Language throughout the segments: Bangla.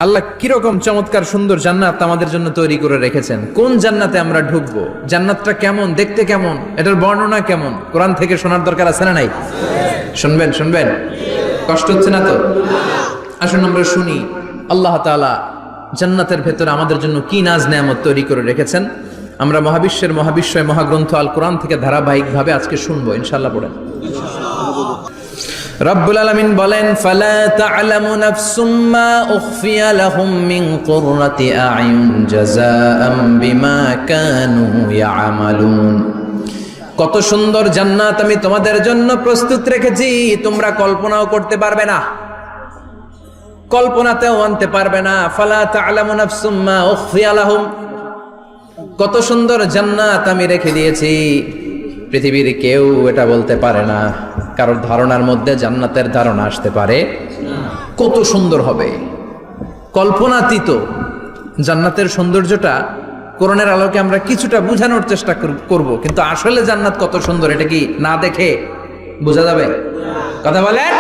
আল্লাহ কিরকম চমৎকার সুন্দর জান্নাত আমাদের জন্য তৈরি করে রেখেছেন। কোন জান্নাতে আমরা ঢুকবো, জান্নাতটা কেমন, দেখতে কেমন, এটার বর্ণনা কেমন, কোরআন থেকে শোনার দরকার আছে না নাই? শুনবেন শুনবেন, কষ্ট হচ্ছে না তো? আসুন আমরা শুনি আল্লাহ তাআলা জান্নাতের ভেতরে আমাদের জন্য কি নাজ নেয়ামত তৈরি করে রেখেছেন। আমরা মহাবিশ্বের মহাবিশ্বয় মহাগ্রন্থ আল কোরআন থেকে ধারাবাহিকভাবে আজকে শুনবো ইনশাআল্লাহ। পড়েন। রব্বুল আলামিন বলেন, ফালা তা'লামু নাফসুম মা উখফিয়া লাহুম মিন কুররাতি আ'য়ুন জাযাআম বিমা কানু ইয়া'মালুন। কত সুন্দর জান্নাত আমি তোমাদের জন্য প্রস্তুত রেখেছি, তোমরা কল্পনাও করতে পারবে না, কল্পনাতেও আনতে পারবে না। ফালা তা'লামু নাফসুম মা উখফিয়া লাহুম, কত সুন্দর জান্নাত আমি রেখে দিয়েছি, পৃথিবীর কেউ এটা বলতে পারে না। কারোর ধারণার মধ্যে জান্নাতের ধারণা আসতে পারে কত সুন্দর হবে, কল্পনাতীত জান্নাতের সৌন্দর্যটা কোরআনের আলোকে আমরা কিছুটা বোঝানোর চেষ্টা করব, কিন্তু আসলে জান্নাত কত সুন্দর এটা কি না দেখে বোঝা যাবে? কথা বলেন।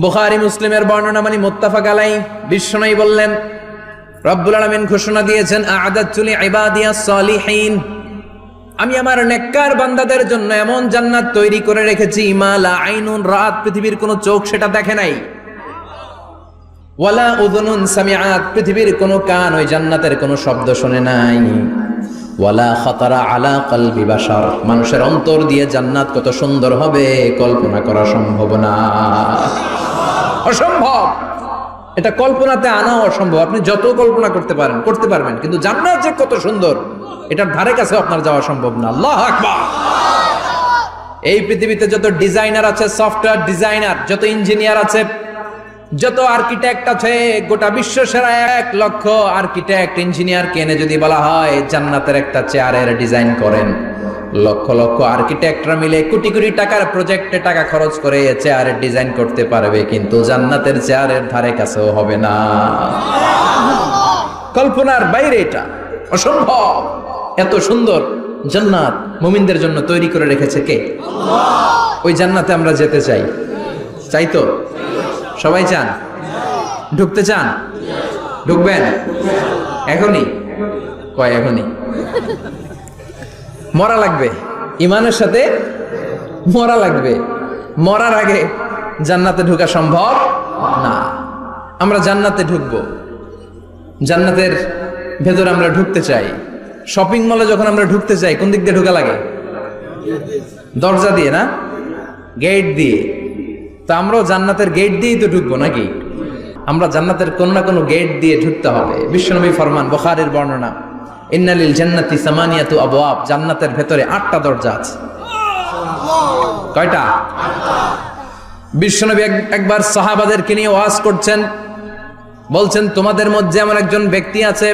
বুখারী মুসলিমের বর্ণনা মানে মুত্তাফাক আলাইহি, বিশ্বনবী বললেন, রব্বুল আলামিন ঘোষণা দিয়েছেন, আ'আদাতু লিইবাদিয়াস সালিহিন, আমি আমার নেককার বান্দাদের জন্য এমন জান্নাত তৈরি করে রেখেছি, মা লা আইনুন রাত, পৃথিবীর কোনো চোখ সেটা দেখে নাই, ওয়ালা উযুনুন সামিআত, পৃথিবীর কোনো কান ওই জান্নাতের কোনো শব্দ শুনে নাই, ওয়ালা খাতারা আলা কলবি বাশার, মানুষের অন্তর দিয়ে জান্নাত কত সুন্দর হবে কল্পনা করা সম্ভব না, অসম্ভব। এটা কল্পনাতে আনাও অসম্ভব। আপনি যত কল্পনা করতে পারবেন, কিন্তু জান্নাত যে কত সুন্দর এটার ধারে কাছে আপনার যাওয়া সম্ভব না। আল্লাহু আকবার। এই পৃথিবীতে যত ডিজাইনার আছে, সফটওয়্যার ডিজাইনার, যত ইঞ্জিনিয়ার আছে, যত আর্কিটেক্ট আছে, গোটা বিশ্ব সেরা 1 লক্ষ আর্কিটেক্ট ইঞ্জিনিয়ারকে এনে যদি বলা হয় জান্নাতের একটা চেয়ারের ডিজাইন করেন, লক্ষ লক্ষ আর্কিটেক্টরা মিলে কোটি কোটি টাকার প্রজেক্টে টাকা খরচ করে চেয়ারের ডিজাইন করতে পারবে, কিন্তু জান্নাতের চেয়ারের ধারে কাছেও হবে না। কল্পনার বাইরে, এটা অসম্ভব। এত সুন্দর জান্নাত মুমিনদের জন্য তৈরি করে রেখেছে কে? আল্লাহ। ওই জান্নাতে আমরা যেতে চাই, চাই তো? সবাই চান? ঢুকতে চান? ঢুকবেন এখনই? কয় এখনই? মরা লাগবে, ইমানের সাথে মরা লাগবে। মরার আগে জান্নাতে ঢোকা সম্ভব না। আমরা জান্নাতে ঢুকবো, জান্নাতের ভেতরে আমরা ঢুকতে চাই। শপিং মলে যখন আমরা ঢুকতে চাই, কোন দিক দিয়ে ঢোকা লাগে? দরজা দিয়ে না, গেট দিয়ে। তো আমরাও জান্নাতের গেট দিয়েই তো ঢুকবো নাকি? আমরা জান্নাতের কোন না কোনো গেট দিয়ে ঢুকতে হবে। বিশ্বনবী ফরমান, বুখারীর বর্ণনা, ইন্নালিল জান্নাতি সামানিয়াতু আবওয়াব, জান্নাতের ভেতরে 8টা দরজা আছে। কয়টা? বিশ্বনবী একবার সাহাবাদেরকে নিয়ে ওয়াজ করছেন, বলছেন, তোমাদের মধ্যে এমন একজন ব্যক্তি আছে,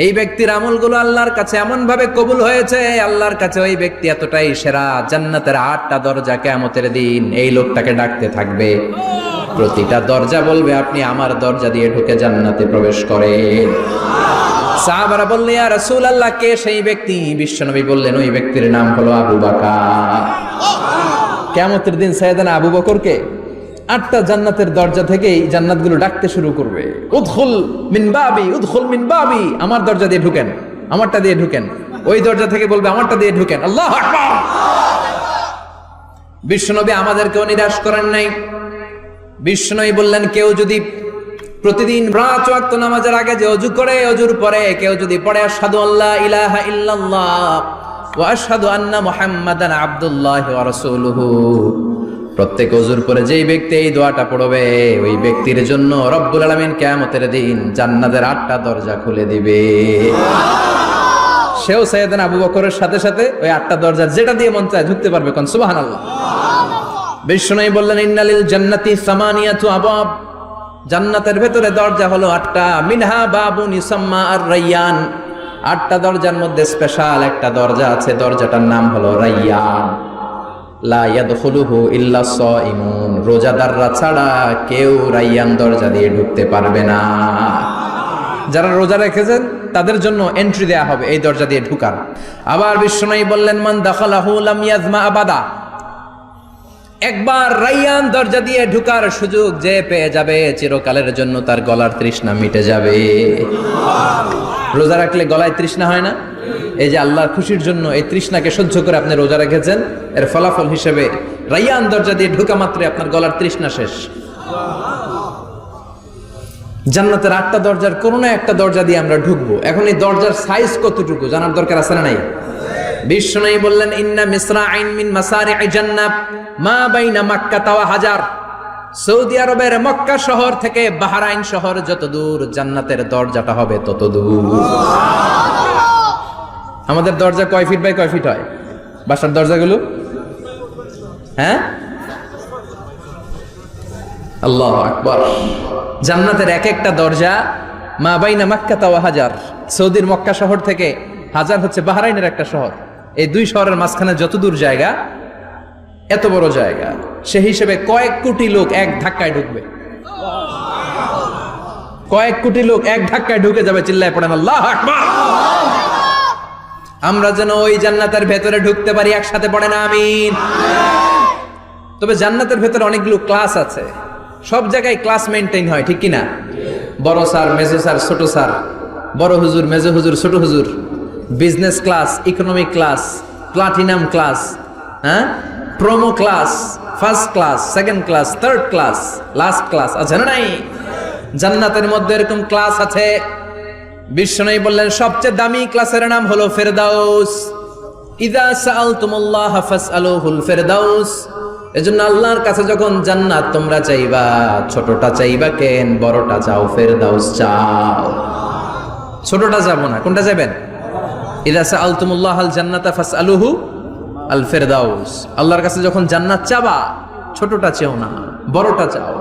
এই ব্যক্তির আমলগুলো আল্লাহর কাছে এমন ভাবে কবুল হয়েছে, আল্লাহর কাছে ওই ব্যক্তি এতটাই সেরা, জান্নাতের 8টা দরজা কিয়ামতের দিন এই লোকটাকে ডাকতে থাকবে। প্রতিটা দরজা বলবে, আপনি আমার দরজা দিয়ে ঢুকে জান্নাতে প্রবেশ করেন। সাহাবারা বললেন, ইয়া রাসূলুল্লাহ, কে সেই ব্যক্তি? বিশ্বনবী বললেন, ওই ব্যক্তির নাম হলো আবু বকর। কিয়ামতের দিন সাইয়েদনা আবু বকরকে 8টা জান্নাতের দরজা থেকেই জান্নাতগুলো ডাকতে শুরু করবে, উদখুল মিন বাবি, উদখুল মিন বাবি, আমার দরজা দিয়ে ঢুকেন, আমারটা দিয়ে ঢুকেন। ওই দরজা থেকে বলবে, আমারটা দিয়ে ঢুকেন। আল্লাহু আকবার। বিশ্বনবী আমাদেরকেও নিরাশ করেন নাই। বিশ্বনবী বললেন, কেউ যদি প্রতিদিন 5 ওয়াক্ত নামাজের আগে যে ওযু করে, ওযুর পরে কেউ যদি পড়ে আশহাদু আল্লা ইলাহা ইল্লাল্লাহ ওয়া আশহাদু আন্না মুহাম্মাদান আবদুল্লাহি ওয়া রাসূলুহু, প্রত্যেক ওযুর পরে যেই ব্যক্তি এই দোয়াটা পড়বে, ওই ব্যক্তির জন্য রব্বুল আলামিন কিয়ামতের দিন জান্নাতের 8টা দরজা খুলে দিবে। সেও সাইয়েদনা আবু বকরের সাথে সাথে ওই 8টা দরজা যেটা দিয়ে মন চায় ঢুকতে পারবে। কোন সুবহানাল্লাহ। বিশ্বনবী বললেন, ইন্নালিল জান্নাতি সামানিয়াতু আবওয়াব, জান্নাতের ভেতরে দরজা হলো 8টা, মিনহা বাবুন ইউসাম্মা আর-রায়্যান, 8টা দরজার মধ্যে স্পেশাল একটা দরজা আছে, দরজাটার নাম হলো রায়্যান। লা ইয়াদখুলুহু ইল্লা সাইমুন, রোজাদাররা ছাড়া কেউ রায়্যান দরজা দিয়ে ঢুকতে পারবে না। যারা রোজা রেখেছেন তাদের জন্য এন্ট্রি দেয়া হবে এই দরজা দিয়ে ঢুকার। আবার বিশ্বনবী বললেন, মান দাখালাহু লাম ইয়াজমা আবাদা, একবার রাইয়ান দরজা দিয়ে ঢুকার সুযোগ যে পেয়ে যাবে চিরকালের জন্য তার গলার তৃষ্ণা মিটে যাবে। রোজা রাখলে গলায় তৃষ্ণা হয় না? এই যে আল্লাহর খুশির জন্য এই তৃষ্ণাকে সহ্য করে আপনি রোজা রেখেছেন, এর ফলাফল হিসেবে রাইয়ান দরজা দিয়ে ঢুকা মাত্রে আপনার গলার তৃষ্ণা শেষ। জান্নাতের 8টা দরজার কোনো না একটা দরজা দিয়ে আমরা ঢুকবো। এখন এই দরজার সাইজ কতটুকু জানার দরকার আছে না নাই? বিশ্বনবী বললেন, ইন্না মিসরাইন মিন মাসারি'i জান্নাহ মা বাইনা মাক্কা ওয়া হাজার। সৌদি আরবের মক্কা শহর থেকে বাহরাইন শহর যত দূর, জান্নাতের দরজাটা হবে তত দূর। আমাদের দরজা কয় ফিট বাই কয় ফিট হয় বাসার দরজাগুলো? হ্যাঁ, আল্লাহু আকবার। জান্নাতের এক একটা দরজা মা বাইনা মাক্কা ওয়া হাজার। সৌদির মক্কা শহর থেকে হাজার হচ্ছে বাহরাইনের একটা শহর। এই দুই শহরের মাঝখানে যত দূর জায়গা, এত বড় জায়গা, সে হিসেবে কয়েক কোটি লোক এক ধাক্কায় ঢুকবে। কয়েক কোটি লোক এক ধাক্কায় ঢুকে যাবে। চিল্লায় পড়েন আল্লাহু আকবার। আমরা যেন ওই জান্নাতের ভেতরে ঢুকতে পারি, একসাথে পড়েন আমিন। তবে জান্নাতের ভেতরে অনেকগুলো ক্লাস আছে, সব জায়গায় ক্লাস মেনটেন হয়, ঠিক কিনা? বড় স্যার, মেজো স্যার, ছোট স্যার, বড় হুজুর, মেজো হুজুর, ছোট হুজুর, business class, economic class, platinum class, হ্যাঁ, promo class, first class, second class, third class, last class আছে না নাই? জান্নাতের মধ্যে এরকম ক্লাস আছে। বিশ্বনবী বললেন সবচেয়ে দামি ক্লাসের নাম হলো ফেরদাউস। ইযা সাআলতুমুল্লাহ ফাসআলুহুল ফেরদাউস। এজন্য আল্লাহর কাছে যখন জান্নাত তোমরা চাইবা, ছোটটা চাইবা কেন, বড়টা চাও, ফেরদাউস চাও। ছোটটা যাবো না, কোনটা যাবেন? ইযা সাআলতুমুল্লাহাল জান্নাতা ফাসআলুহু আল ফেরদাউস। আল্লাহর কাছে যখন জান্নাত চাবা, ছোটটা চেও না, বড়টা চাও।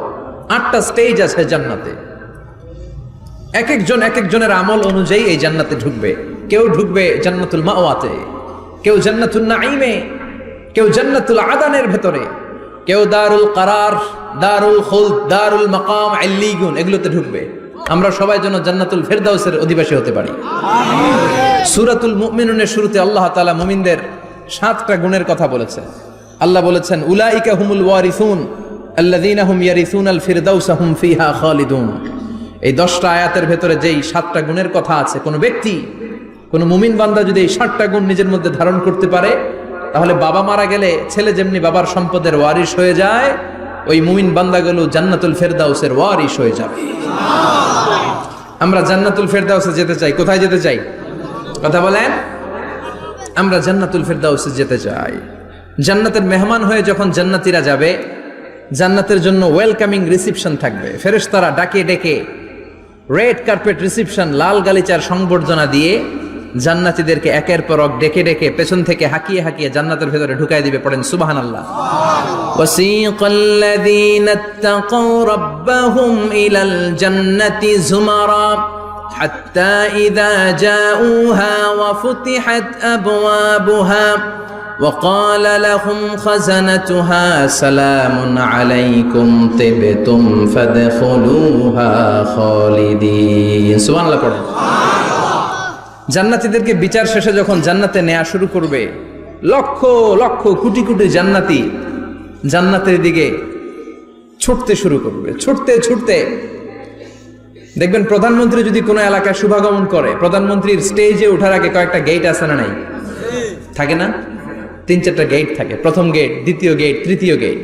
8টা স্টেজ আছে জান্নাতে। এক একজনের আমল অনুযায়ী এই জান্নাতে ঢুকবে। কেউ ঢুকবে জান্নাতুল মাওয়াতে, কেউ জান্নাতুল নাঈমে, কেউ জান্নাতুল আদানের ভেতরে, কেউ দারুল কারার, দারুল খুলদ, দারুল মাকাম, আল্লিগুন, এগুলোতে ঢুকবে। আমরা সবাই যেন জান্নাতুল ফেরদাউসের অধিবাসী হতে পারি। সূরাতুল মুমিনুনের শুরুতে আল্লাহ তাআলা মুমিনদের 7টা গুণের কথা বলেছেন। আল্লাহ বলেছেন, উলাইকা হুমুল ওয়ারিসুন আল্লাযীনা হুম ইয়ারিসুনাল ফিরদাউসা হুম ফিহা খালিদুন। এই 10টা আয়াতের ভেতরে যেই 7টা গুণের কথা আছে, কোন ব্যক্তি, কোন মুমিন বান্দা যদি এই 7টা গুণ নিজের মধ্যে ধারণ করতে পারে, তাহলে বাবা মারা গেলে ছেলে যেমনি বাবার সম্পদের ওয়ারিশ হয়ে যায়, ওই মুমিন বান্দাগুলো জান্নাতুল ফেরদাউসের ওয়ারিশ হয়ে যাবে। আমরা জান্নাতুল ফেরদাউসে যেতে চাই। কোথায় যেতে চাই? কথা বলেন। আমরা জান্নাতুল ফেরদাউসে যেতে চাই। জান্নাতের মেহমান হয়ে যখন জান্নাতীরা যাবে, জান্নাতের জন্য ওয়েলকামিং রিসিপশন থাকবে। ফেরেশতারা ডাকে ডেকে রেড কার্পেট রিসিপশন, লাল গালিচার সংবর্ধনা দিয়ে জান্নাতীদেরকে একের পর এক ডেকে ডেকে পেছন থেকে হাঁকিয়ে হাঁকিয়ে জান্নাতের ভেতরে ঢুকাই দিবে। পড়েন সুবহানাল্লাহ। ওয়াসিকাল্লাযীনা ইত্তাকাউ রাব্বাহুম ইলাল জান্নাতি যুমারা হাত্তা ইযা জাউহা ওয়া ফুতিহাত আবওয়াবুহা وقال لهم خزنتها سلام عليكم طبتم فادخلوها خالدين। সুবহানাল্লাহ পড়েন। জান্নাতীদেরকে বিচার শেষে যখন জান্নাতে নেওয়া শুরু করবে, লক্ষ লক্ষ কোটি কোটি জান্নাতি জান্নাতের দিকে ছুটতে শুরু করবে। ছুটতে ছুটতে দেখবেন প্রধানমন্ত্রী যদি কোনো এলাকায় শুভাগমন করে, প্রধানমন্ত্রীর স্টেজে ওঠার আগে কয়েকটা গেট আছে না নাই? থাকে না? 3-4টা গেট থাকে। প্রথম গেট, দ্বিতীয় গেট, তৃতীয় গেট।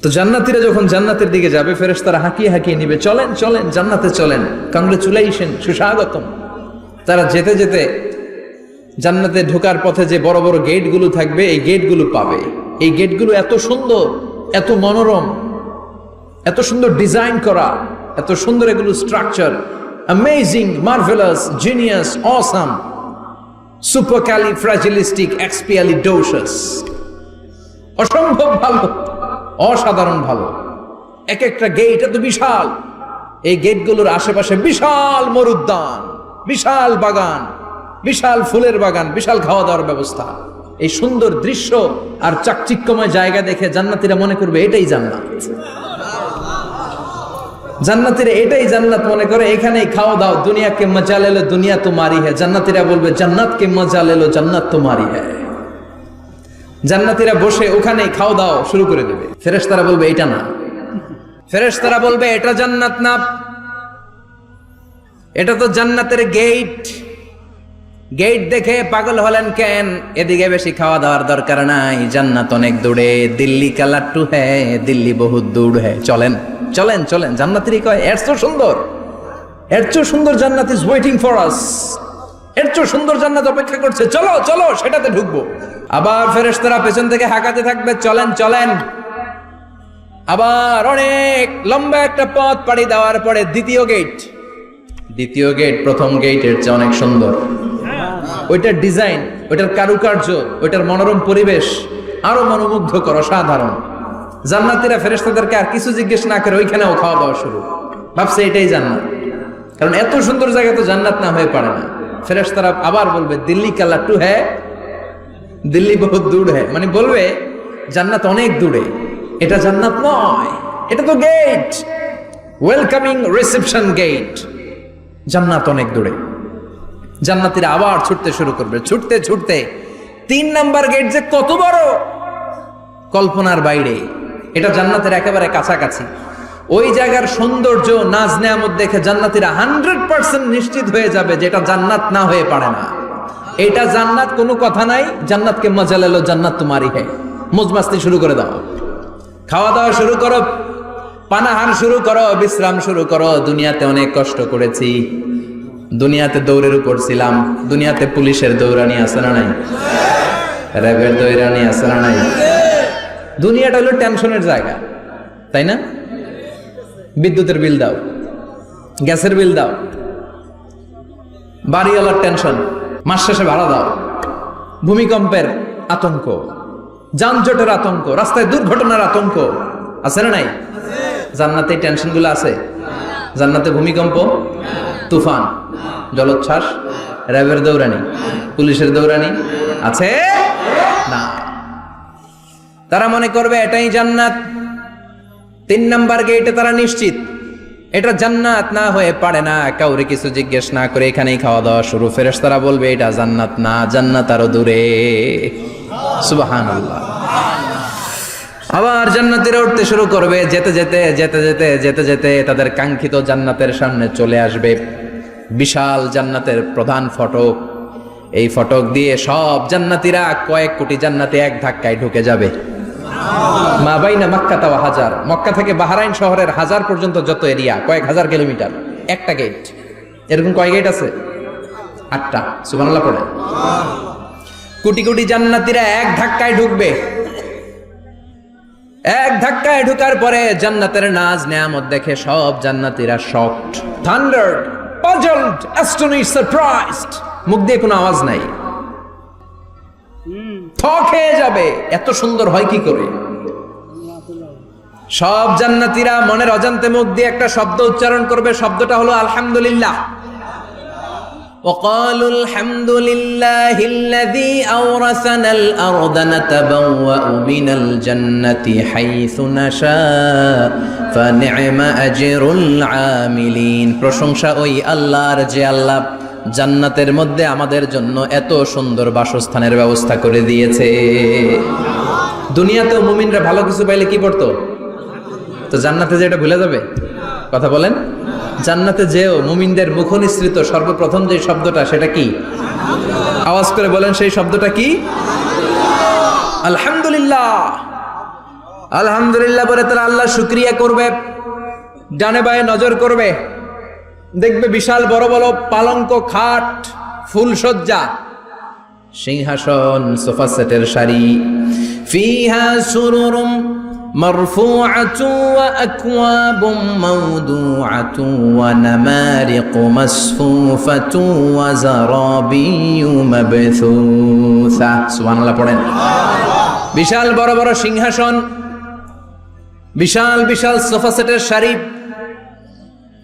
তো জান্নাতীরা যখন জান্নাতের দিকে যাবে, ফেরেশতারা হাঁকিয়ে হাঁকিয়ে নিবে, চলেন চলেন জান্নাতে চলেন, কংগ্রেচুলেশন, সুস্বাগতম। তারা যেতে যেতে জান্নাতে ঢোকার পথে যে বড় বড় গেটগুলো থাকবে, এই গেটগুলো পাবে। এই গেটগুলো এত সুন্দর, এত মনোরম, এত সুন্দর ডিজাইন করা, এত সুন্দর এগুলো structure, amazing, marvellous, genius, awesome, supercalifragilisticexpialidocious, অসম্ভব ভালো, অসাধারণ ভালো। এক একটা গেট এত বিশাল। এই গেটগুলোর আশেপাশে বিশাল মরুদ্যান, বিশাল বাগান, বিশাল ফুলের বাগান, বিশাল খাওয়া দাওয়ার ব্যবস্থা। এই সুন্দর দৃশ্য আর চাকচিক্যময় জায়গা দেখে জান্নাতীরা মনে করবে এটাই জান্নাত। জান্নাতীরা এটাই জান্নাত মনে করে, এখানেই খাওয়া দাও। দুনিয়া কে মজা লে লো, দুনিয়া তোমারি হ্যায়। জান্নাতীরা বলবে জান্নাত কে মজা লে লো, জান্নাত তোমারি হ্যায়। জান্নাতীরা বসে ওখানে খাওয়া দাওয়া শুরু করে দেবে। ফেরেশতারা বলবে এটা না, ফেরেশতারা বলবে এটা জান্নাত না, এটা তো জান্নাতের গেট। গেট দেখে পাগল হলেন কেন? এদিকে বেশি খাওয়া দাওয়ার দরকার নাই, জান্নাত অনেক দূরে। দিল্লি কা লাট্টু হ্যাঁ, দিল্লি বহুত দূর হ্যাঁ, চলেন চলেন চলেন। জান্নাতেরই কয় এর চেয়ে সুন্দর, এর চেয়ে সুন্দর জান্নাত ইজ ওয়েটিং ফর আস, এর চেয়ে সুন্দর জান্নাত অপেক্ষা করছে, চলো চলো সেটাতে ঢুকবো। আবার ফেরেশতারা পেছন থেকে হাঁকাতে থাকবে চলেন চলেন। আবার অনেক লম্বা একটা পথ পাড়ি দেওয়ার পরে দ্বিতীয় গেট, দ্বিতীয় গেট প্রথম গেটের চেয়ে অনেক সুন্দর। ওইটার ডিজাইন, ওইটার কারুকার্য, ওইটার মনোরম পরিবেশ আরো মনোমুগ্ধকর, অসাধারণ। জান্নাতীরা ফেরেশতাদেরকে আর কিছু জিজ্ঞেস না করে ওইখানেও খাওয়া দাওয়া শুরু। ভাবছে এটাই জান্নাত, কারণ এত সুন্দর জায়গা তো জান্নাত না হয়ে পারে না। ফেরেশতারা আবার বলবে দিল্লি কা লাট্টু হ্যাঁ, দিল্লি বহুত দূর হ্যাঁ, মানে বলবে জান্নাত অনেক দূরে, এটা জান্নাত নয়, এটা তো গেট, ওয়েলকামিং রিসেপশন গেট, জান্নাত অনেক দূরে। জান্নাতীরা আবার ছুটতে শুরু করবে, ছুটতে ছুটতে 3 নাম্বার গেট যে কত বড়, কল্পনার বাইরে। এটা জান্নাতের একেবারে কাছাকাছি। ওই জায়গার সৌন্দর্য, নাজ নেয়ামত দেখে জান্নাতীরা 100% নিশ্চিত হয়ে যাবে যে এটা জান্নাত না হয়ে পারে না, এটা জান্নাত, কোনো কথা নাই। জান্নাতকে মজা লেলো, জান্নাত তোমারই হ্যাঁ। মজমাস্তি শুরু করে দাও, খাওয়া দাওয়া শুরু করো, পানাহার শুরু করো, বিশ্রাম শুরু করো। দুনিয়াতে অনেক কষ্ট করেছি, দুনিয়াতে দৌড়ের উপর ছিলাম, দুনিয়াতে পুলিশের দৌড়ানি আছে না নাই, র্যাবের দৌড়ানি আছে না নাই। দুনিয়াটা হলো টেনশনের জায়গা, তাই না? বিদ্যুতের বিল দাও, গ্যাসের বিল দাও, বাড়িওয়ালার টেনশন, মাস শেষে ভাড়া দাও, ভূমিকম্পের আতঙ্ক, যানজটের আতঙ্ক, রাস্তায় দুর্ঘটনার আতঙ্ক আছে না নাই? জান্নাতে টেনশন গুলো আছে? জান্নাতে ভূমিকম্প, তুফান, জলোচ্ছ্বাস, র্যাবের দৌড়ানি, পুলিশের দৌড়ানি আছে না। তারা মনে করবে এটাই জান্নাত। 3 নাম্বার গেটে তারা নিশ্চিত এটা জান্নাত না হয়ে পারে না। কাউরে কিছু জিজ্ঞেস না করে এখানেই খাওয়া দাওয়া শুরু। ফেরেশতারা বলবে এটা জান্নাত না, জান্নাত আরো দূরে। সুবহানাল্লাহ। আবার জান্নাতীরা উঠতে শুরু করবে, যেতে যেতে যেতে যেতে যেতে যেতে তাদের কাঙ্ক্ষিত জান্নাতের সামনে চলে আসবে। বিশাল জান্নাতের প্রধান ফটক, এই ফটক দিয়ে সব জান্নাতীরা, কয়েক কোটি জান্নাতি এক ধাক্কায় ঢুকে যাবে। মা বাইনা মক্কা ওয়া হাজার, মক্কা থেকে বাহরাইন শহরের হাজার পর্যন্ত যত এরিয়া, কয়েক হাজার কিলোমিটার, একটা গেট। এরকম কয় গেট আছে? 8টা। সুবহানাল্লাহ পড়ে। কোটি কোটি জান্নাতীরা এক ধাক্কায় ঢুকবে। এক ধাক্কায় ঢুকার পরে জান্নাতের নাজ নেয়ামত দেখে সব জান্নাতীরা শকড, থান্ডার্ড, পাজলড, অ্যাস্টনিশড, সারপ্রাইজড। মুখ দিয়ে কোনো আওয়াজ নাই, থক হয়ে যাবে, এত সুন্দর হয় কি করে। সব জান্নাতীরা মনের অজান্তে মুখ দিয়ে একটা শব্দ উচ্চারণ করবে, শব্দটা হলো আলহামদুলিল্লাহ। وقالوا الحمد لله الذي أورثنا الأرض نتبوأ من الجنة حيث نشاء فنعم أجر العاملين। প্রশংসা ওই আল্লাহর যে আল্লাহ জান্নাতের মধ্যে আমাদের জন্য এত সুন্দর বাসস্থানের ব্যবস্থা করে দিয়েছে। দুনিয়াতেও মুমিনরা ভালো কিছু পাইলে কি করতো? তো জান্নাতে যে এটা ভুলে যাবে? কথা বলেন। জান্নাতে যেও মুমিনদের মুখ নিঃসৃত সর্বপ্রথম যে শব্দটা, সেটা কি? আওয়াজ করে বলেন, সেই শব্দটা কি? আলহামদুলিল্লাহ। আলহামদুলিল্লাহ বলে তারা আল্লাহ শুকরিয়া করবে, ডানে বায়ে নজর করবে, দেখবে বিশাল বড় বড় পালঙ্ক, খাট, ফুলসজ্জা, সিংহাসন, সোফা সেটের সারি। ফিহা সুরুরুম মারফুআতু ওয়া আকওয়াবুম মাওদুআতু ওয়া নামারিকু মাসফুফাতু ওয়া যারাবিয়্যু মাবথুসা। সুবহানাল্লাহ পড়েন। বিশাল বড় বড় সিংহাসন, বিশাল বিশাল সোফা সেটের সারি,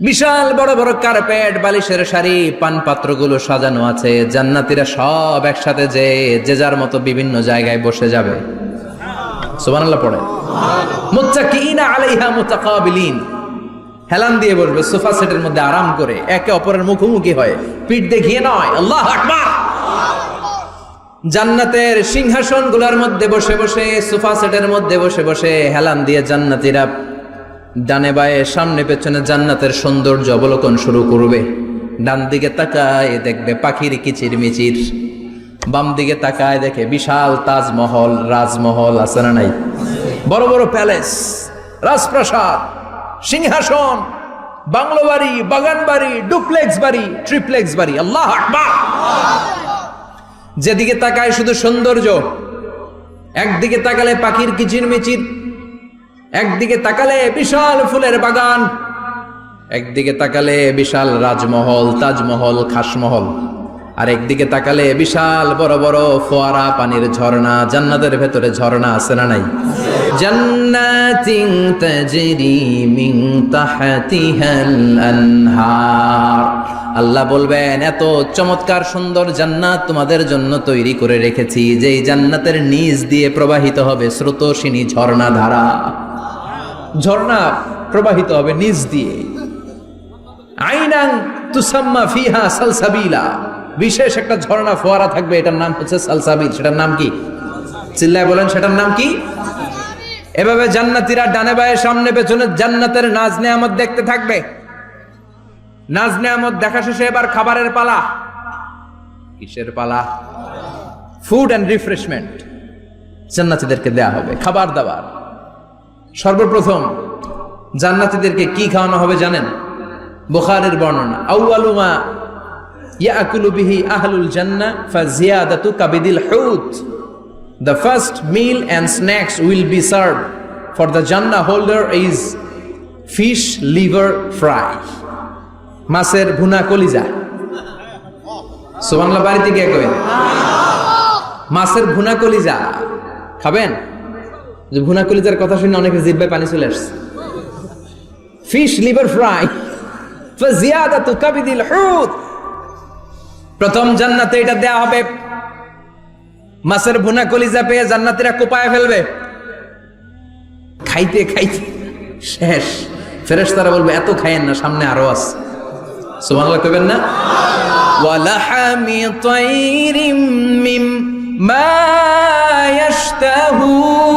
বিশাল বড় বড় কার্পেট, বালিশের সারি, পানপাত্রগুলো সাজানো আছে। জান্নাতীরা সব একসাথে যে যার মতো বিভিন্ন জায়গায় বসে যাবে। সুবহানাল্লাহ পড়ে। মুত্তাকিইনা আলাইহা মুতাকাবিলিন, হেলান দিয়ে বসবে সোফা সেটের মধ্যে আরাম করে, একে অপরের মুখোমুখি হয়ে, পিঠ দেখিয়ে নয়। আল্লাহু আকবার। জান্নাতের সিংহাসনগুলোর মধ্যে বসে বসে, সোফা সেটের মধ্যে বসে বসে হেলান দিয়ে জান্নাতীরা ডানে বায়ে সামনে পেছনে জান্নাতের সৌন্দর্য অবলোকন শুরু করবে। ডান দিকে তাকায় দেখবে পাখির কিচির মিচির, বাম দিকে তাকায় দেখে বিশাল তাজমহল, রাজমহল আছে না নাই, বড় বড় প্যালেস, রাজপ্রাসাদ, সিংহাসন, বাংলো বাড়ি, বাগান বাড়ি, ডুপ্লেক্স বাড়ি, ট্রিপ্লেক্স বাড়ি। আল্লাহ আকবার। যেদিকে তাকায় শুধু সৌন্দর্য। একদিকে তাকালে পাখির কিচির মিচির, একদিকে তাকালে বিশাল ফুলের বাগান, একদিকে তাকালে বিশাল রাজমহল, তাজমহল, খাসমহল, আর একদিকে তাকালে বিশাল বড় বড় ফোয়ারা, পানির ঝর্ণা। জান্নাতের ভেতরে ঝর্ণা আছে না নাই? জান্নাতিন তাজরি মিন তাহতিহাল আনহার। আল্লাহ বলবেন, এত চমৎকার সুন্দর জান্নাত তোমাদের জন্য তৈরি করে রেখেছি, যেই জান্নাতের নিচ দিয়ে প্রবাহিত হবে স্রোতস্বিনী ঝর্ণা ধারা। ঝর্ণা প্রবাহিত হবে নিচ দিয়ে। আইনান তুসাম্মা ফিহা সালসাবিলা। বিশেষ একটা ঝর্ণা ফোয়ারা থাকবে, এটার নাম হচ্ছে সালসাবিল। সেটার নাম কি? চিল্লায় বলেন, সেটার নাম কি? এভাবে জান্নাতীরা ডানে বায়ে সামনে পেছনে জান্নাতের নাজ নেয়ামত দেখতে থাকবে। নাজ নেয়ামত দেখা শেষে এবার খাবারের পালা। কিসের পালা? ফুড এন্ড রিফ্রেশমেন্ট জান্নাতীদেরকে দেয়া হবে, খাবার দাবার। সর্বপ্রথম জান্নাতীদেরকে কি খাওয়ানো হবে জানেন? বুখারীর বর্ণনা, আউয়ালু মা ইয়াকুলু বিহি আহলুল জান্নাহ ফাজিয়াদাতু কাবিদিল হুত। The first meal and snacks will be served for the Jannah holder is fish liver fry. মাছের ভুনা কলিজা। সুবহানাল্লাহ, বাড়িতে গিয়ে কইবেন মাছের ভুনা কলিজা খাবেন। যে ভুনা কলিজার কথা শুনে অনেকের জিহ্বায় পানি চলে আসছে। ফিশ লিভার ফ্রাই ফাজিয়াদাতু কাবিদিল হুত। প্রথম জান্নাতে এটা দেয়া হবে। মাছের ভুনা কলিজা পেয়ে জান্নাতীরা কোপায় ফেলবে। খাইতে খাইতে শেষ। ফেরেশতারা বলবে, এত খায়েন না, সামনে আরো আছে। সুবহানাল্লাহ কইবেন না? ওয়ালাহামি তাইরিম মিম্মা ইয়াশতাহুন।